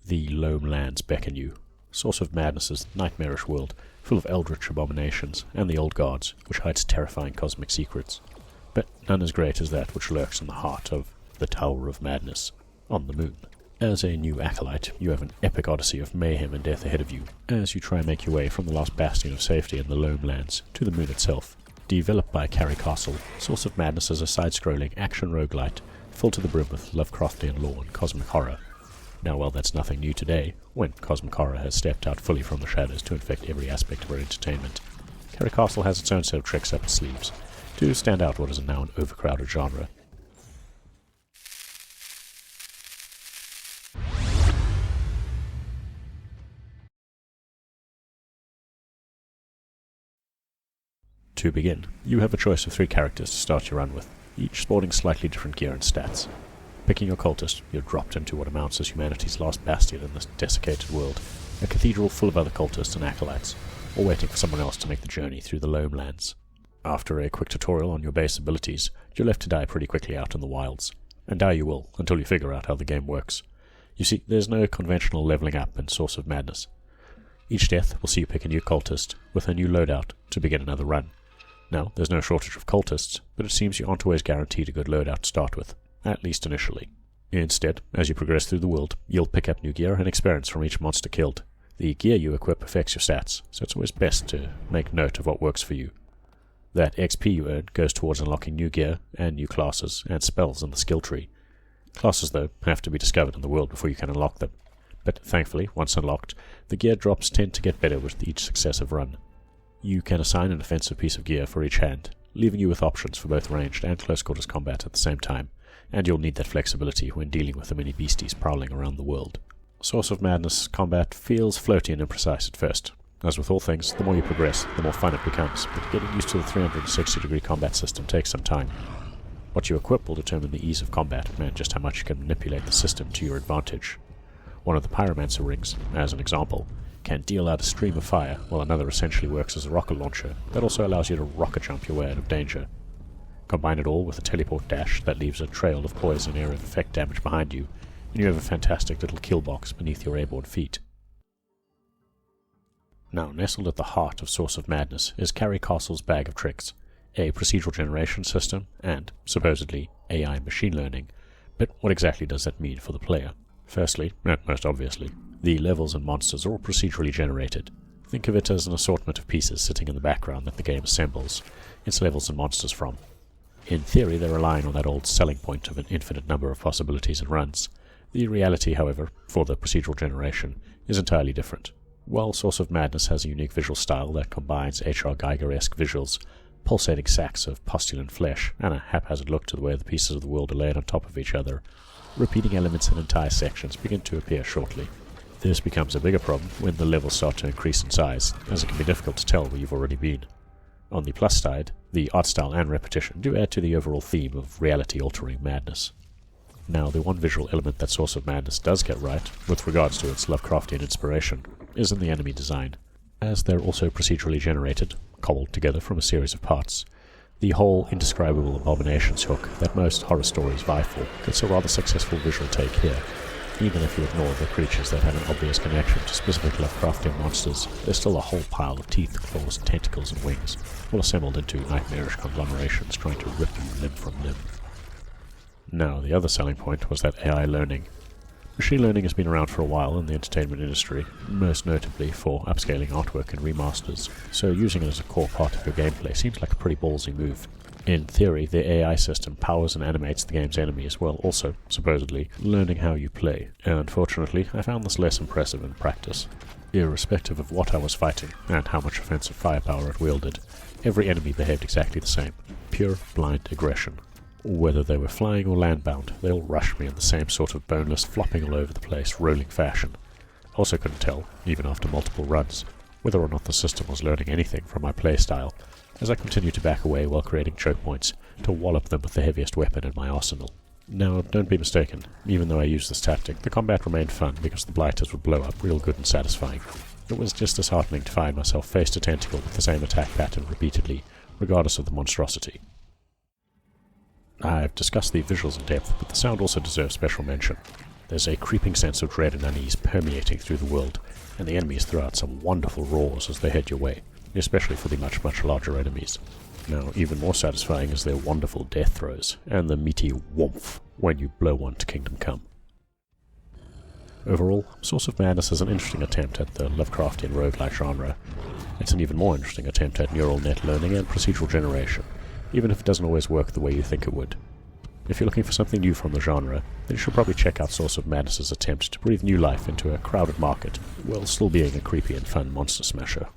The Loam Lands beckon you. Source of Madness's nightmarish world, full of eldritch abominations, and the old gods, which hides terrifying cosmic secrets. But none as great as that which lurks in the heart of the Tower of Madness, on the moon. As a new acolyte, you have an epic odyssey of mayhem and death ahead of you, as you try and make your way from the last bastion of safety in the Loam Lands to the moon itself. Developed by Carrie Castle, Source of Madness is a side-scrolling action rogue-lite, full to the brim with Lovecraftian lore and cosmic horror. Now, while that's nothing new today, when cosmic horror has stepped out fully from the shadows to infect every aspect of our entertainment, Carrie Castle has its own set of tricks up its sleeves to stand out what is now an overcrowded genre. To begin, you have a choice of 3 characters to start your run with, each sporting slightly different gear and stats. Picking your cultist, you're dropped into what amounts as humanity's last bastion in this desiccated world, a cathedral full of other cultists and acolytes, all waiting for someone else to make the journey through the Loam Lands. After a quick tutorial on your base abilities, you're left to die pretty quickly out in the wilds. And die you will, until you figure out how the game works. You see, there's no conventional leveling up in Source of Madness. Each death will see you pick a new cultist, with a new loadout, to begin another run. Now, there's no shortage of cultists, but it seems you aren't always guaranteed a good loadout to start with, at least initially. Instead, as you progress through the world, you'll pick up new gear and experience from each monster killed. The gear you equip affects your stats, so it's always best to make note of what works for you. That XP you earn goes towards unlocking new gear and new classes and spells in the skill tree. Classes, though, have to be discovered in the world before you can unlock them, but thankfully, once unlocked, the gear drops tend to get better with each successive run. You can assign an offensive piece of gear for each hand, leaving you with options for both ranged and close quarters combat at the same time, and you'll need that flexibility when dealing with the many beasties prowling around the world. Source of Madness combat feels floaty and imprecise at first. As with all things, the more you progress, the more fun it becomes, but getting used to the 360-degree combat system takes some time. What you equip will determine the ease of combat and just how much you can manipulate the system to your advantage. One of the Pyromancer rings, as an example, can deal out a stream of fire, while another essentially works as a rocket launcher that also allows you to rocket jump your way out of danger. Combine it all with a teleport dash that leaves a trail of poison area of effect damage behind you, and you have a fantastic little kill box beneath your airborne feet. Now, nestled at the heart of Source of Madness is Carrie Castle's bag of tricks, a procedural generation system, and, supposedly, AI machine learning. But what exactly does that mean for the player? Firstly, and most obviously, the levels and monsters are all procedurally generated. Think of it as an assortment of pieces sitting in the background that the game assembles its levels and monsters from. In theory, they're relying on that old selling point of an infinite number of possibilities and runs. The reality, however, for the procedural generation, is entirely different. While Source of Madness has a unique visual style that combines H.R. Geiger-esque visuals, pulsating sacks of postulant flesh, and a haphazard look to the way the pieces of the world are laid on top of each other, repeating elements in entire sections begin to appear shortly. This becomes a bigger problem when the levels start to increase in size, as it can be difficult to tell where you've already been. On the plus side, the art style and repetition do add to the overall theme of reality-altering madness. Now, the one visual element that Source of Madness does get right, with regards to its Lovecraftian inspiration, is in the enemy design. As they're also procedurally generated, cobbled together from a series of parts, the whole indescribable abominations hook that most horror stories vie for gets a rather successful visual take here. Even if you ignore the creatures that have an obvious connection to specific Lovecraftian monsters, there's still a whole pile of teeth, claws, tentacles, and wings, all assembled into nightmarish conglomerations trying to rip you limb from limb. Now, the other selling point was that AI learning. Machine learning has been around for a while in the entertainment industry, most notably for upscaling artwork and remasters, so using it as a core part of your gameplay seems like a pretty ballsy move. In theory, the AI system powers and animates the game's enemies while also, supposedly, learning how you play. Unfortunately, I found this less impressive in practice. Irrespective of what I was fighting, and how much offensive firepower it wielded, every enemy behaved exactly the same. Pure, blind aggression. Whether they were flying or landbound, they all rushed me in the same sort of boneless, flopping all over the place, rolling fashion. I also couldn't tell, even after multiple runs, whether or not the system was learning anything from my playstyle, as I continued to back away while creating choke points to wallop them with the heaviest weapon in my arsenal. Now, don't be mistaken, even though I used this tactic, the combat remained fun because the blighters would blow up real good and satisfying. It was just disheartening to find myself face to tentacle with the same attack pattern repeatedly, regardless of the monstrosity. I've discussed the visuals in depth, but the sound also deserves special mention. There's a creeping sense of dread and unease permeating through the world, and the enemies throw out some wonderful roars as they head your way, especially for the much, much larger enemies. Now, even more satisfying is their wonderful death throes, and the meaty whoomph when you blow one to Kingdom Come. Overall, Source of Madness is an interesting attempt at the Lovecraftian roguelite genre. It's an even more interesting attempt at neural net learning and procedural generation, even if it doesn't always work the way you think it would. If you're looking for something new from the genre, then you should probably check out Source of Madness's attempt to breathe new life into a crowded market, while still being a creepy and fun monster smasher.